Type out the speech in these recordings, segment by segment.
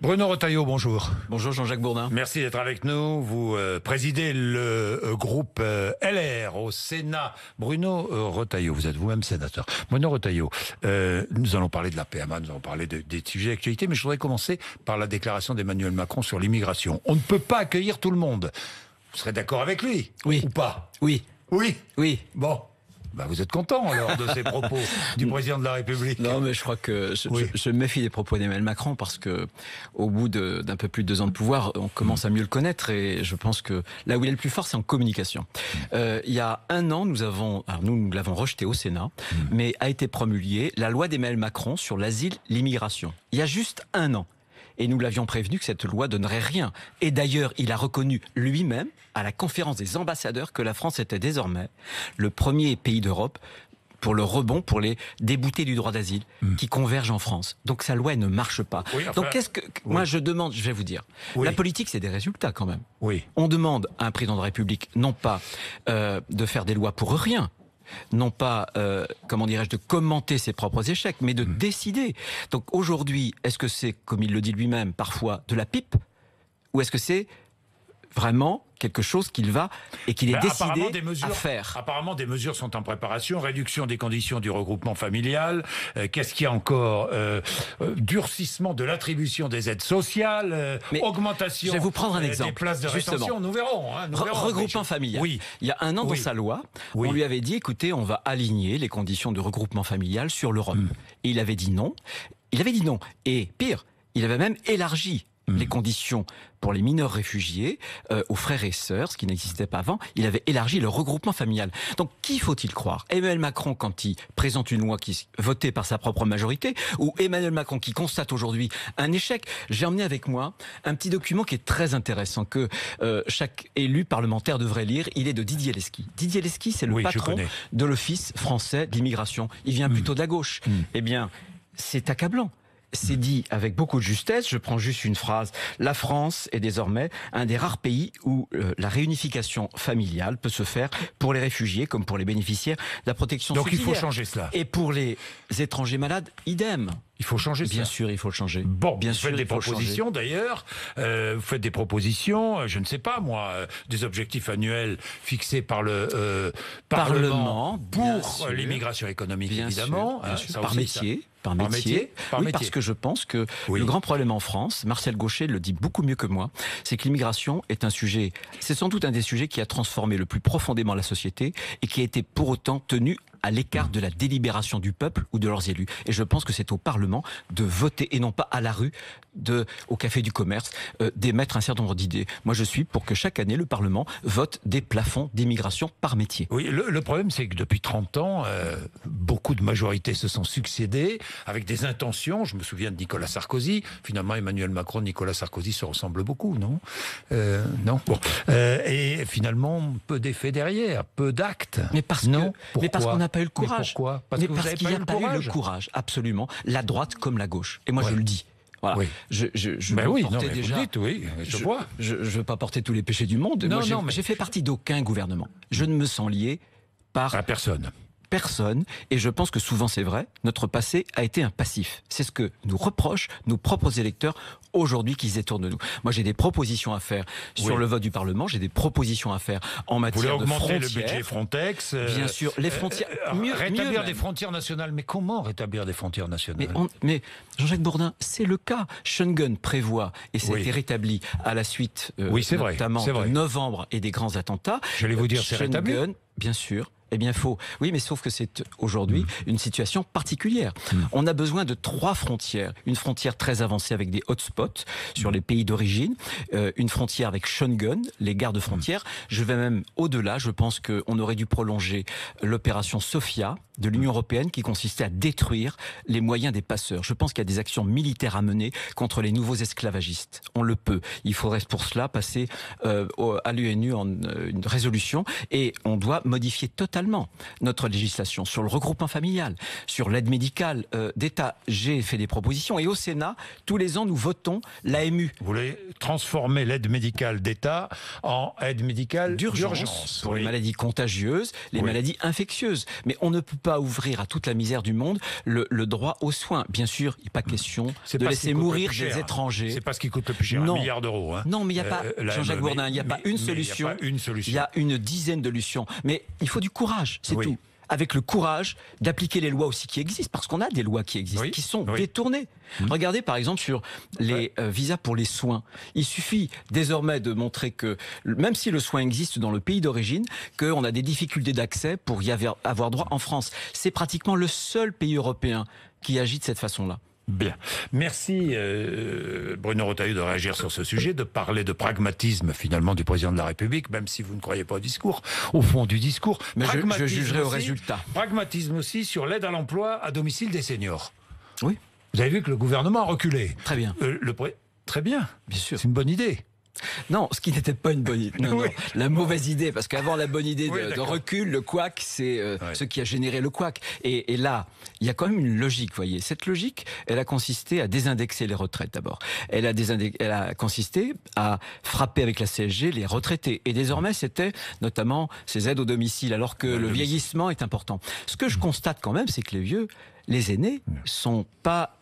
Bruno Retailleau, bonjour. Bonjour Jean-Jacques Bourdin. Merci d'être avec nous. Vous présidez le groupe LR au Sénat. Bruno Retailleau, vous êtes vous-même sénateur. Bruno Retailleau, nous allons parler de la PMA, nous allons parler des sujets d'actualité, mais je voudrais commencer par la déclaration d'Emmanuel Macron sur l'immigration. On ne peut pas accueillir tout le monde. Vous serez d'accord avec lui? Oui. Ou pas? Oui. Oui. Oui. Bon. Bah vous êtes content alors de ces propos du président de la République. Non, mais je crois que je me méfie des propos d'Emmanuel Macron parce que au bout d'un peu plus de 2 ans de pouvoir, on commence à mieux le connaître et je pense que là où il est le plus fort, c'est en communication. Il y a 1 an, nous l'avons rejeté au Sénat, mais a été promulguée la loi d'Emmanuel Macron sur l'asile, l'immigration. Il y a juste 1 an. Et nous l'avions prévenu que cette loi donnerait rien. Et d'ailleurs, il a reconnu lui-même, à la conférence des ambassadeurs, que la France était désormais le premier pays d'Europe pour le rebond, pour les déboutés du droit d'asile, qui convergent en France. Donc sa loi ne marche pas. Oui, enfin, donc moi je demande, je vais vous dire, la politique c'est des résultats quand même. Oui. On demande à un président de la République non pas de faire des lois pour rien, non pas, de commenter ses propres échecs, mais de décider. Donc aujourd'hui, est-ce que c'est, comme il le dit lui-même, parfois de la pipe, ou est-ce que c'est vraiment quelque chose qu'il est décidé à faire? Apparemment, des mesures sont en préparation. Réduction des conditions du regroupement familial. Qu'est-ce qu'il y a encore? Durcissement de l'attribution des aides sociales. Augmentation. Je vais vous prendre un exemple. Des places de rétention. Nous verrons. Regroupement familial. Oui. Il y a 1 an dans sa loi, on lui avait dit, écoutez, on va aligner les conditions de regroupement familial sur l'Europe. Et il avait dit non. Et pire, il avait même élargi les conditions pour les mineurs réfugiés aux frères et sœurs, ce qui n'existait pas avant. Il avait élargi le regroupement familial. Donc, qui faut-il croire? Emmanuel Macron, quand il présente une loi qui est votée par sa propre majorité, ou Emmanuel Macron qui constate aujourd'hui un échec? J'ai emmené avec moi un petit document qui est très intéressant, que chaque élu parlementaire devrait lire. Il est de Didier Lesky. Didier Lesky, c'est le patron de l'Office français de l'immigration. Il vient plutôt de la gauche. Eh bien, c'est accablant. C'est dit avec beaucoup de justesse, je prends juste une phrase. La France est désormais un des rares pays où la réunification familiale peut se faire pour les réfugiés comme pour les bénéficiaires de la protection subsidiaire. Donc il faut changer cela. Et pour les étrangers malades, idem. Il faut changer ça. Bien sûr, il faut le changer. Bon, vous faites des propositions d'ailleurs. Vous faites des propositions, je ne sais pas moi, des objectifs annuels fixés par le Parlement pour l'immigration économique, évidemment. Bien sûr. Par métier. Oui, parce que je pense que le grand problème en France, Marcel Gauchet le dit beaucoup mieux que moi, c'est que l'immigration est un sujet, c'est sans doute un des sujets qui a transformé le plus profondément la société et qui a été pour autant tenu à l'écart de la délibération du peuple ou de leurs élus. Et je pense que c'est au Parlement de voter et non pas à la rue, au café du commerce, d'émettre un certain nombre d'idées. Moi, je suis pour que chaque année, le Parlement vote des plafonds d'immigration par métier. Oui, le problème, c'est que depuis 30 ans, beaucoup de majorités se sont succédées avec des intentions. Je me souviens de Nicolas Sarkozy. Finalement, Emmanuel Macron, Nicolas Sarkozy se ressemblent beaucoup, non? Non. Bon. Et finalement, peu d'effets derrière, peu d'actes. Mais parce qu'on n'a pas eu le courage. Mais pourquoi? Parce qu'il n'y a pas eu le courage, absolument. La droite comme la gauche. Et moi, je le dis. Voilà. Oui. Je veux pas porter tous les péchés du monde. J'ai fait partie d'aucun gouvernement. Je ne me sens lié par... À personne. Et je pense que souvent c'est vrai, notre passé a été un passif. C'est ce que nous reprochent nos propres électeurs aujourd'hui qui se détournent de nous. Moi j'ai des propositions à faire sur le vote du Parlement, j'ai des propositions à faire en matière de frontières. Vous voulez augmenter le budget Frontex? Bien sûr, les frontières... rétablir des frontières nationales. Mais comment rétablir des frontières nationales? Mais Jean-Jacques Bourdin, c'est le cas. Schengen prévoit, et ça a été rétabli à la suite notamment de novembre et des grands attentats. J'allais vous dire, c'est rétabli. Bien sûr. Eh bien, faux. Oui, mais sauf que c'est aujourd'hui une situation particulière. On a besoin de 3 frontières. Une frontière très avancée avec des hotspots sur les pays d'origine. Une frontière avec Schengen, les gardes frontières. Je vais même au-delà. Je pense qu'on aurait dû prolonger l'opération Sophia de l'Union européenne qui consistait à détruire les moyens des passeurs. Je pense qu'il y a des actions militaires à mener contre les nouveaux esclavagistes. On le peut. Il faudrait pour cela passer à l'ONU en une résolution et on doit modifier totalement totalement notre législation sur le regroupement familial, sur l'aide médicale d'État. J'ai fait des propositions et au Sénat, tous les ans, nous votons l'AMU. Vous voulez transformer l'aide médicale d'État en aide médicale d'urgence pour les maladies contagieuses, les maladies infectieuses. Mais on ne peut pas ouvrir à toute la misère du monde le droit aux soins. Bien sûr, il n'est pas question de laisser mourir des étrangers. C'est pas ce qui coûte le plus cher, 1 milliard d'euros. Hein. Non, mais il n'y a pas, Jean-Jacques Bourdin, il n'y a pas une solution. Il y a une dizaine de solutions. Mais il faut du courage, c'est tout. Avec le courage d'appliquer les lois aussi qui existent, parce qu'on a des lois qui existent, qui sont détournées. Regardez par exemple sur les visas pour les soins. Il suffit désormais de montrer que, même si le soin existe dans le pays d'origine, qu'on a des difficultés d'accès pour y avoir droit en France. C'est pratiquement le seul pays européen qui agit de cette façon-là. Bien. Merci Bruno Retailleau de réagir sur ce sujet, de parler de pragmatisme finalement du président de la République, même si vous ne croyez pas au discours, au fond du discours. Mais je jugerai au résultat. Pragmatisme aussi sur l'aide à l'emploi à domicile des seniors. Oui. Vous avez vu que le gouvernement a reculé. Très bien. Très bien. Bien sûr. C'est une bonne idée. Non, ce qui n'était pas une bonne idée. Non, la mauvaise idée, parce qu'avant la bonne idée de recul, le couac, c'est ce qui a généré le couac. Et là, il y a quand même une logique, vous voyez. Cette logique, elle a consisté à désindexer les retraites d'abord. Elle a consisté à frapper avec la CSG les retraités. Et désormais, c'était notamment ces aides au domicile, alors que le vieillissement est important. Ce que je constate quand même, c'est que les aînés sont pas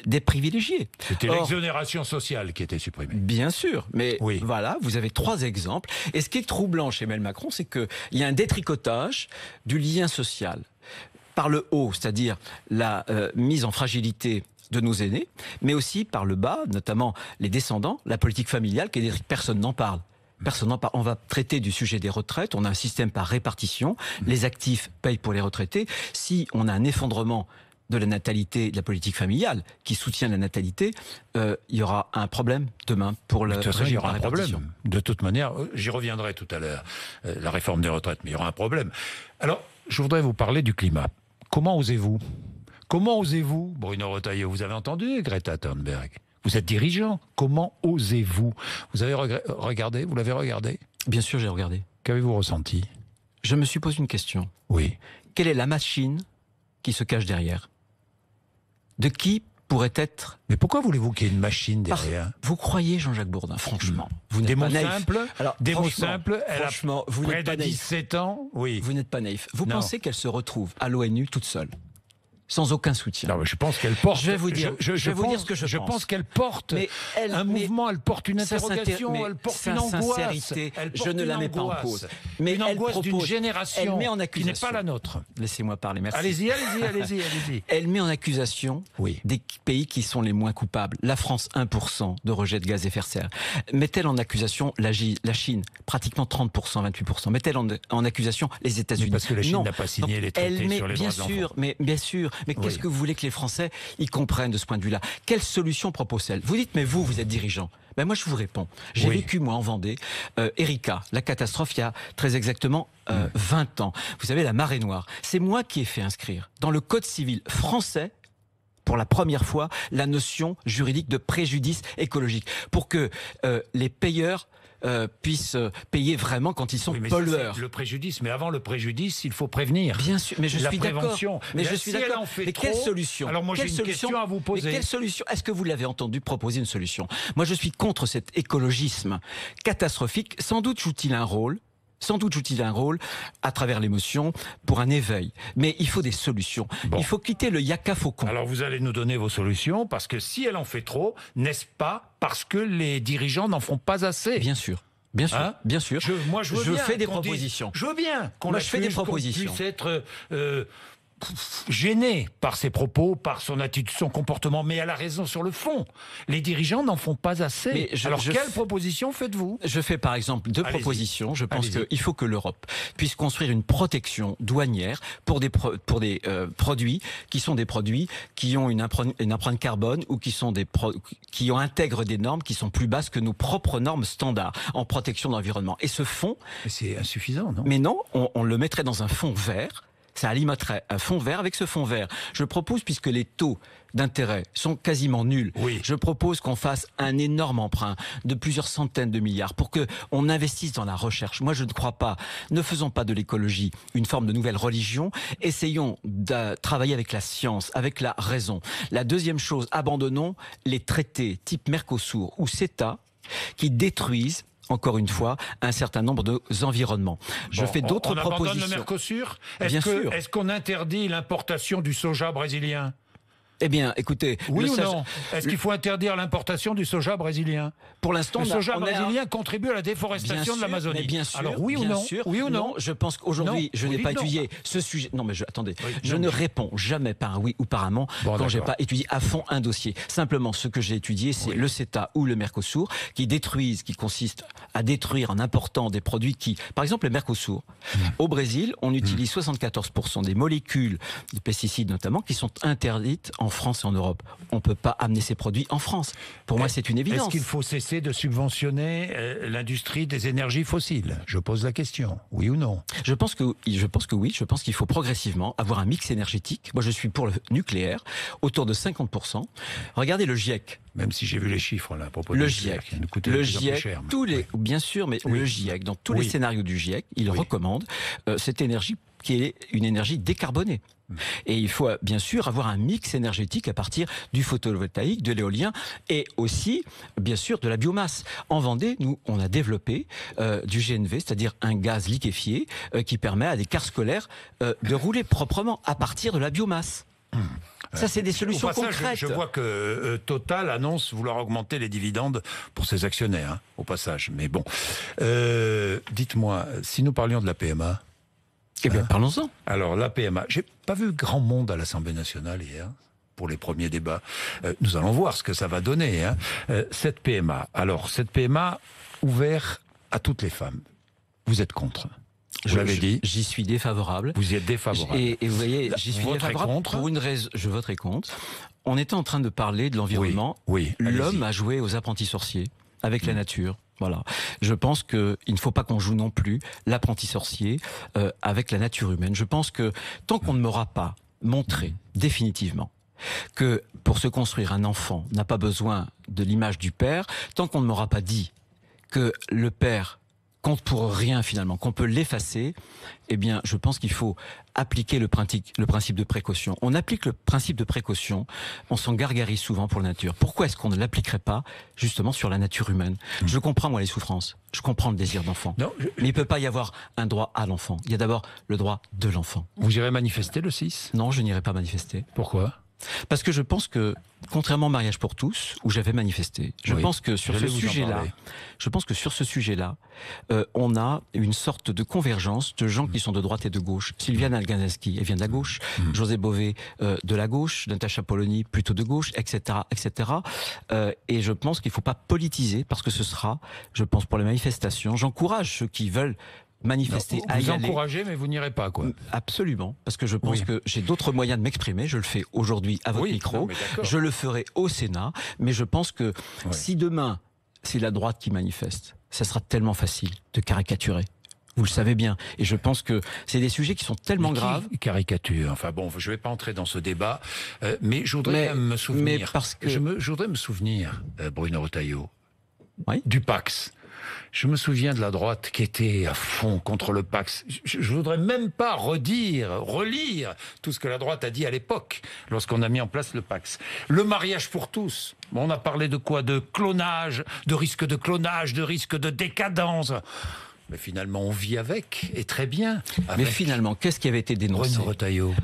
des privilégiés. C'était l'exonération sociale qui était supprimée. Bien sûr, mais voilà, vous avez 3 exemples. Et ce qui est troublant chez Emmanuel Macron, c'est qu'il y a un détricotage du lien social par le haut, c'est-à-dire la mise en fragilité de nos aînés, mais aussi par le bas, notamment les descendants, la politique familiale, personne n'en parle. Personne n'en parle. On va traiter du sujet des retraites. On a un système par répartition. Les actifs payent pour les retraités. Si on a un effondrement de la natalité, de la politique familiale, qui soutient la natalité, il y aura un problème demain pour la il y aura un problème. De toute manière, j'y reviendrai tout à l'heure, la réforme des retraites, mais il y aura un problème. Alors, je voudrais vous parler du climat. Comment osez-vous, Bruno Retailleau? Vous avez entendu Greta Thunberg? Vous êtes dirigeant. Comment osez-vous? Vous avez regardé? Vous l'avez regardé? Bien sûr, j'ai regardé. Qu'avez-vous ressenti? Je me suis posé une question. Oui. Quelle est la machine qui se cache derrière? De qui pourrait être... Mais pourquoi voulez-vous qu'il y ait une machine derrière? Vous croyez, Jean-Jacques Bourdin, franchement, vous n'êtes pas naïf. Des mots simples, elle a vous près de pas 17 ans. Oui. Vous n'êtes pas naïf. Vous pensez qu'elle se retrouve à l'ONU toute seule, sans aucun soutien? Non, mais je pense qu'elle porte. Je vais vous dire, ce que je pense. Je pense qu'elle porte un mouvement, elle porte une interrogation, elle porte une angoisse. Je ne la mets pas en cause. Mais une angoisse d'une génération qui n'est pas la nôtre. Laissez-moi parler, merci. Allez-y. Elle met en accusation des pays qui sont les moins coupables. La France, 1% de rejet de gaz à effet de serre. Met-elle en accusation la Chine, pratiquement 30%, 28%. Met-elle en accusation les États-Unis? Parce que la Chine n'a pas signé les traités sur les droits de l'enfant. Bien sûr. Mais qu'est-ce que vous voulez que les Français y comprennent de ce point de vue-là? Quelle solution propose-t-elle? Vous dites, mais vous êtes dirigeant. Ben moi, je vous réponds. J'ai vécu, moi, en Vendée, Erika, la catastrophe, il y a très exactement 20 ans. Vous savez, la marée noire. C'est moi qui ai fait inscrire dans le Code civil français, pour la première fois, la notion juridique de préjudice écologique. Pour que les payeurs puissent payer vraiment quand ils sont pollueurs. Le préjudice, mais avant le préjudice, il faut prévenir. Bien sûr, mais je suis d'accord. Mais je suis d'accord. Mais quelle solution? Alors moi j'ai une question à vous poser. Mais quelle solution? Est-ce que vous l'avez entendu proposer une solution? Moi je suis contre cet écologisme catastrophique. Sans doute joue-t-il un rôle à travers l'émotion pour un éveil. Mais il faut des solutions. Il faut quitter le yaka faucon. Alors vous allez nous donner vos solutions, parce que si elle en fait trop, n'est-ce pas parce que les dirigeants n'en font pas assez? Bien sûr. Bien sûr, bien sûr. Je fais des propositions. Je veux bien qu'on puisse être gêné par ses propos, par son attitude, son comportement, mais elle a raison sur le fond. Les dirigeants n'en font pas assez. Alors, quelle proposition faites-vous? Je fais par exemple 2 propositions. Je pense qu'il faut que l'Europe puisse construire une protection douanière pour des produits qui sont des produits qui ont une empreinte carbone ou qui intègrent des normes qui sont plus basses que nos propres normes standards en protection de l'environnement. Et ce fonds... C'est insuffisant, non? Mais non, on le mettrait dans un fonds vert. ça alimenterait un fonds vert. Avec ce fonds vert, je propose, puisque les taux d'intérêt sont quasiment nuls, je propose qu'on fasse un énorme emprunt de plusieurs centaines de milliards pour que on investisse dans la recherche. Moi, je ne crois pas. Ne faisons pas de l'écologie une forme de nouvelle religion. Essayons de travailler avec la science, avec la raison. La deuxième chose, abandonnons les traités type Mercosur ou CETA qui détruisent, encore une fois, un certain nombre d'environnements. Je fais d'autres propositions. On abandonne le Mercosur ? Bien sûr. Est-ce qu'on interdit l'importation du soja brésilien ? Eh bien, écoutez... Oui ou non ? Est-ce qu'il faut interdire l'importation du soja brésilien ? Pour l'instant, le soja brésilien contribue à la déforestation de l'Amazonie. Bien sûr. Alors oui ou non ? Oui ou non ? Je pense qu'aujourd'hui, je n'ai pas étudié ce sujet. Non, mais attendez. Je ne réponds jamais par un oui ou par un non quand j'ai pas étudié à fond un dossier. Simplement, ce que j'ai étudié, c'est le CETA ou le Mercosur qui détruisent, qui consiste à détruire en important des produits qui, par exemple, le Mercosur. Au Brésil, on utilise 74% des molécules de pesticides notamment qui sont interdites en France et en Europe. On ne peut pas amener ces produits en France. Pour moi, c'est une évidence. Est-ce qu'il faut cesser de subventionner l'industrie des énergies fossiles ? Je pose la question. Oui ou non ? Je pense que oui. Je pense qu'il faut progressivement avoir un mix énergétique. Moi, je suis pour le nucléaire, autour de 50%. Regardez le GIEC. Même si j'ai vu les chiffres là, à propos le de GIEC, le GIEC, cher, bien sûr, mais le GIEC, dans tous les scénarios du GIEC, il recommande cette énergie qui est une énergie décarbonée. Et il faut bien sûr avoir un mix énergétique à partir du photovoltaïque, de l'éolien et aussi, bien sûr, de la biomasse. En Vendée, nous, on a développé du GNV, c'est-à-dire un gaz liquéfié qui permet à des cars scolaires de rouler proprement à partir de la biomasse. Ça, c'est des solutions concrètes. Je vois que Total annonce vouloir augmenter les dividendes pour ses actionnaires, hein, au passage. Mais bon, dites-moi, si nous parlions de la PMA... Eh bien, parlons-en. Alors, la PMA, j'ai pas vu grand monde à l'Assemblée nationale hier pour les premiers débats. Nous allons voir ce que ça va donner. Hein. Cette PMA, ouverte à toutes les femmes. Vous êtes contre ? Je l'avais dit. J'y suis défavorable. Vous y êtes défavorable. Et vous voyez, j'y suis défavorable contre. Pour une raison. Je voterai contre. On était en train de parler de l'environnement. Oui, l'homme a joué aux apprentis sorciers avec la nature. Voilà. Je pense qu'il ne faut pas qu'on joue non plus l'apprenti sorcier avec la nature humaine. Je pense que tant qu'on ne m'aura pas montré définitivement que pour se construire un enfant n'a pas besoin de l'image du père, tant qu'on ne m'aura pas dit que le père compte pour rien finalement, qu'on peut l'effacer, eh bien je pense qu'il faut appliquer le principe de précaution. On applique le principe de précaution, on s'en gargarise souvent pour la nature. Pourquoi est-ce qu'on ne l'appliquerait pas justement sur la nature humaine ? Je comprends moi les souffrances, je comprends le désir d'enfant, mais il ne peut pas y avoir un droit à l'enfant. Il y a d'abord le droit de l'enfant. Vous irez manifester le 6 ? Non, je n'irai pas manifester. Pourquoi ? Parce que je pense que, contrairement au mariage pour tous, où j'avais manifesté, je pense que sur ce sujet-là, on a une sorte de convergence de gens qui sont de droite et de gauche. Sylviane Alganowski, elle vient de la gauche. José Bové, de la gauche. Natacha Polony, plutôt de gauche, etc., etc. Et je pense qu'il ne faut pas politiser, parce que ce sera, je pense, pour les manifestations. J'encourage ceux qui veulent manifester à y aller. Vous encouragez, mais vous n'irez pas, quoi. Absolument, parce que je pense que j'ai d'autres moyens de m'exprimer. Je le fais aujourd'hui à votre micro. Je le ferai au Sénat, mais je pense que si demain c'est la droite qui manifeste, ça sera tellement facile de caricaturer. Vous le savez bien. Et je pense que c'est des sujets qui sont tellement graves. Caricature. Enfin bon, je ne vais pas entrer dans ce débat, mais je voudrais me souvenir. Je voudrais me souvenir, Bruno Retailleau, du Pax. Je me souviens de la droite qui était à fond contre le Pax. Je voudrais même pas relire tout ce que la droite a dit à l'époque, lorsqu'on a mis en place le Pax. Le mariage pour tous. On a parlé de quoi ? De clonage, de risque de clonage, de risque de décadence. Mais finalement, on vit avec, et très bien. Mais finalement, qu'est-ce qui avait été dénoncé ? Bruno Retailleau.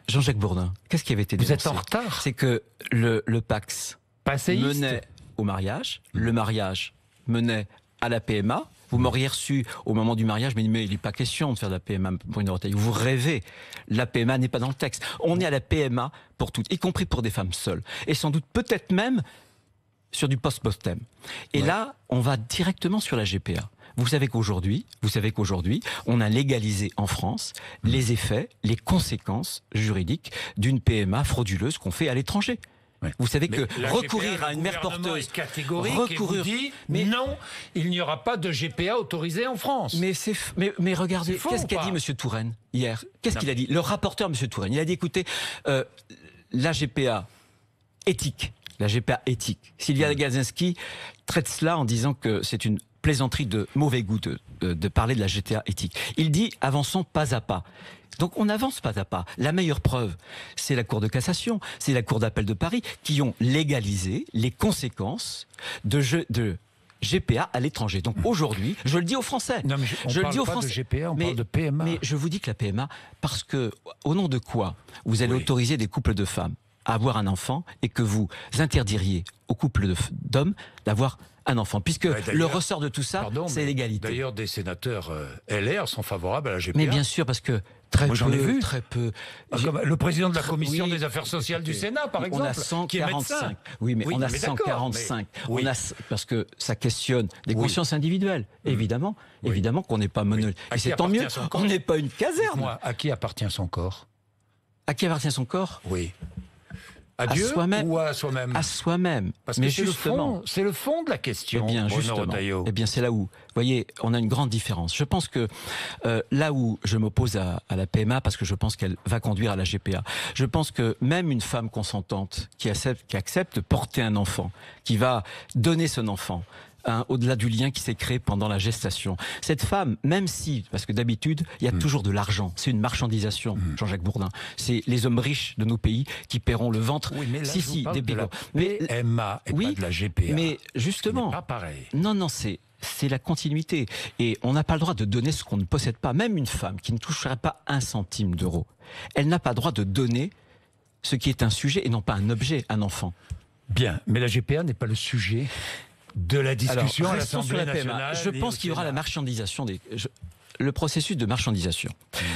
Jean-Jacques Bourdin, qu'est-ce qui avait été dénoncé ? Vous êtes en retard. C'est que le Pax menait au mariage, le mariage menait à la PMA. Vous m'auriez reçu au moment du mariage, mais il n'est pas question de faire de la PMA, Bruno Retailleau. Vous rêvez. La PMA n'est pas dans le texte. On est à la PMA pour toutes, y compris pour des femmes seules. Et sans doute, peut-être même, sur du post-mortem. Et là, on va directement sur la GPA. Vous savez qu'aujourd'hui, on a légalisé en France les effets, les conséquences juridiques d'une PMA frauduleuse qu'on fait à l'étranger. Oui. Vous savez Mais que la recourir GPA, à une mère le gouvernement porteuse, est catégorique et vous dit, mais non, il n'y aura pas de GPA autorisé en France. mais regardez, faux qu'est-ce ou qu'a pas dit M. Touraine hier? Qu'est-ce qu'il a dit? Le rapporteur M. Touraine, il a dit écoutez, la GPA éthique, Sylvia Gazinski traite cela en disant que c'est une plaisanterie de mauvais goût de parler de la GTA éthique. Il dit avançons pas à pas. Donc on avance pas à pas. La meilleure preuve, c'est la Cour de cassation, c'est la Cour d'appel de Paris qui ont légalisé les conséquences de GPA à l'étranger. Donc aujourd'hui, je le dis aux Français. Non, mais on parle pas de GPA, on parle de PMA. Mais je vous dis que la PMA, parce que au nom de quoi vous allez autoriser des couples de femmes à avoir un enfant et que vous interdiriez aux couples d'hommes d'avoir un enfant, puisque le ressort de tout ça, c'est l'égalité. D'ailleurs, des sénateurs LR sont favorables à la GPA. Mais bien sûr, parce que très peu. Comme le président de la commission des affaires sociales du Sénat, par exemple, on a 145. qui est médecin. Oui, mais on a 145. Parce que ça questionne des consciences individuelles. Évidemment qu'on n'est pas monolithique. Et c'est tant mieux qu'on n'est pas une caserne. Moi, à qui appartient son corps? À qui appartient son corps? Oui. À Dieu soi-même, ou à soi-même? À soi-même. Parce que c'est le fond de la question. Eh bien, c'est là où, vous voyez, on a une grande différence. Je pense que là où je m'oppose à la PMA, parce que je pense qu'elle va conduire à la GPA, je pense que même une femme consentante qui accepte de porter un enfant, qui va donner son enfant, au-delà du lien qui s'est créé pendant la gestation. Cette femme, même si, parce que d'habitude, il y a toujours de l'argent, c'est une marchandisation, Jean-Jacques Bourdin. C'est les hommes riches de nos pays qui paieront le ventre. Oui, mais là, des de la PMA et pas de la GPA. Mais justement, pas pareil. Non, c'est la continuité. Et on n'a pas le droit de donner ce qu'on ne possède pas. Même une femme qui ne toucherait pas 1 centime d'euro, elle n'a pas le droit de donner ce qui est un sujet et non pas un objet, un enfant. Bien, mais la GPA n'est pas le sujet de la discussion à l'Assemblée nationale. Je pense qu'il y aura la marchandisation le processus de marchandisation.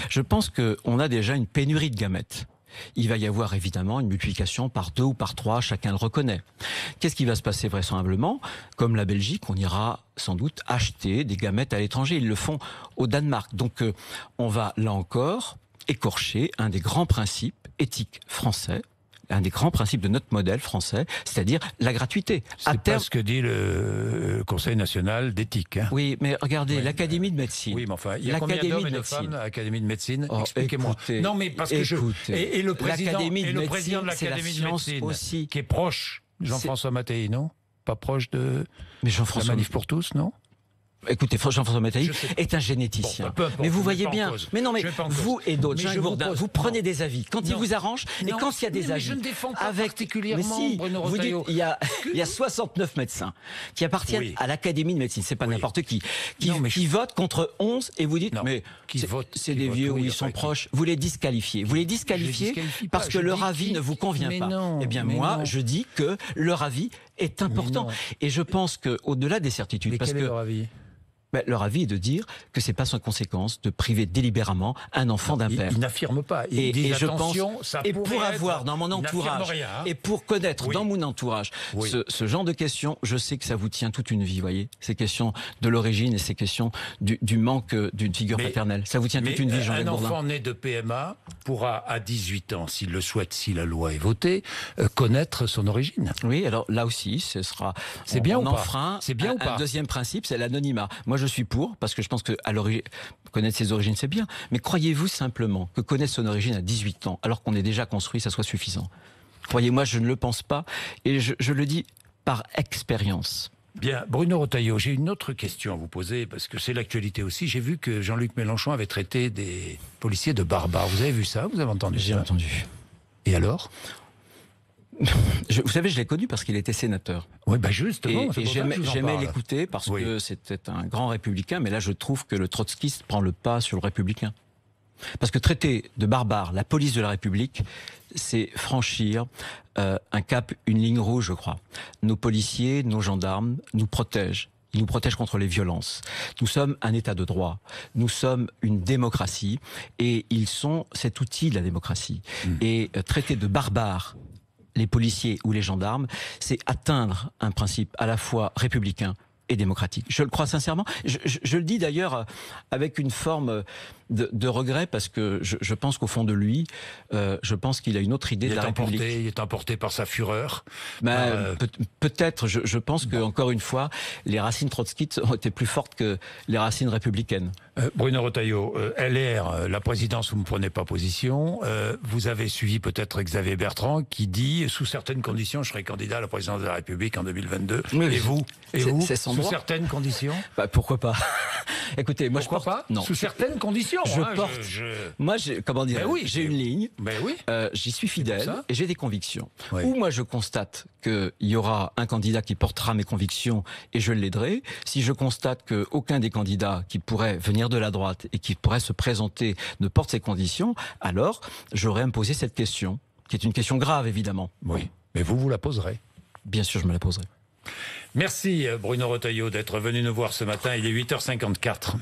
Je pense qu'on a déjà une pénurie de gamètes. Il va y avoir évidemment une multiplication par 2 ou par 3, chacun le reconnaît. Qu'est-ce qui va se passer vraisemblablement? Comme la Belgique, on ira sans doute acheter des gamètes à l'étranger. Ils le font au Danemark. Donc on va là encore écorcher un des grands principes éthiques français, un des grands principes de notre modèle français, c'est-à-dire la gratuité. C'est pas ce que dit le Conseil national d'éthique. Hein. Oui, mais regardez, l'Académie de médecine. Oui, mais enfin, il y a combien d'hommes et de femmes à l'Académie de médecine? Expliquez-moi. Non, mais parce que et le président de l'Académie de médecine aussi, qui est proche, Jean-François Mattei, non? Pas proche de la Manif pour tous, non? Écoutez, Jean-François Mattei est un généticien. Mais vous voyez bien. Mais non, mais vous et d'autres, Jean Bourdin, vous prenez des avis quand il vous arrange et quand il y a des avis. Je ne défends pas particulièrement Bruno Retailleau. Il y a 69 médecins qui appartiennent à l'Académie de médecine. C'est pas n'importe qui votent contre 11 et vous dites mais c'est des vieux où ils sont proches. Vous les disqualifiez. Vous les disqualifiez parce que leur avis ne vous convient pas. Eh bien moi, je dis que leur avis est important et je pense que au-delà des certitudes, parce que leur avis? Leur avis est de dire que c'est pas sans conséquence de priver délibérément un enfant d'un père. Ils n'affirment pas. Ils disent attention, ça pourrait pour avoir dans mon entourage et pour connaître dans mon entourage ce genre de questions, je sais que ça vous tient toute une vie, voyez. Ces questions de l'origine et ces questions du manque d'une figure paternelle. Ça vous tient toute une vie, Jean-Jacques Bourdin. Un enfant né de PMA pourra, à 18 ans, s'il le souhaite, si la loi est votée, connaître son origine. Oui, alors là aussi, ce sera... C'est bien ou pas? C'est bien ou pas? Un deuxième principe, c'est l'anonymat. Moi, je suis pour, parce que je pense que connaître ses origines, c'est bien. Mais croyez-vous simplement que connaître son origine à 18 ans, alors qu'on est déjà construit, ça soit suffisant? Croyez-moi, je ne le pense pas. Et je le dis par expérience. Bien, Bruno Retailleau, j'ai une autre question à vous poser, parce que c'est l'actualité aussi. J'ai vu que Jean-Luc Mélenchon avait traité des policiers de barbares. Vous avez vu ça? Vous avez entendu ça? J'ai entendu. Et alors? Vous savez, je l'ai connu parce qu'il était sénateur. Oui, justement. Et j'aimais l'écouter parce que c'était un grand républicain, mais là je trouve que le trotskiste prend le pas sur le républicain. Parce que traiter de barbare la police de la République, c'est franchir un cap, une ligne rouge, je crois. Nos policiers, nos gendarmes nous protègent. Ils nous protègent contre les violences. Nous sommes un État de droit. Nous sommes une démocratie. Et ils sont cet outil de la démocratie. Et traiter de barbares les policiers ou les gendarmes, c'est atteindre un principe à la fois républicain et démocratique. Je le crois sincèrement. Je le dis d'ailleurs avec une forme De regret, parce que je pense qu'au fond de lui, je pense qu'il a une autre idée de la République. Il est emporté par sa fureur. Peut-être. Je pense que, encore une fois, les racines trotskistes ont été plus fortes que les racines républicaines. Bruno Retailleau, LR, la présidence, vous ne prenez pas position. Vous avez suivi peut-être Xavier Bertrand qui dit, sous certaines conditions, je serai candidat à la présidence de la République en 2022. Oui, et vous c'est son sous droit. Certaines conditions Pourquoi pas? Écoutez, moi pourquoi je porte... pas Non. Sous certaines conditions. Moi, comment dire, j'ai une ligne, j'y suis fidèle et j'ai des convictions. Oui. Ou moi je constate qu'il y aura un candidat qui portera mes convictions et je l'aiderai. Si je constate qu'aucun des candidats qui pourraient venir de la droite et qui pourraient se présenter ne porte ces conditions, alors j'aurais à me poser cette question, qui est une question grave évidemment. Oui, mais vous la poserez. Bien sûr, je me la poserai. Merci Bruno Retailleau d'être venu nous voir ce matin, il est 8h54.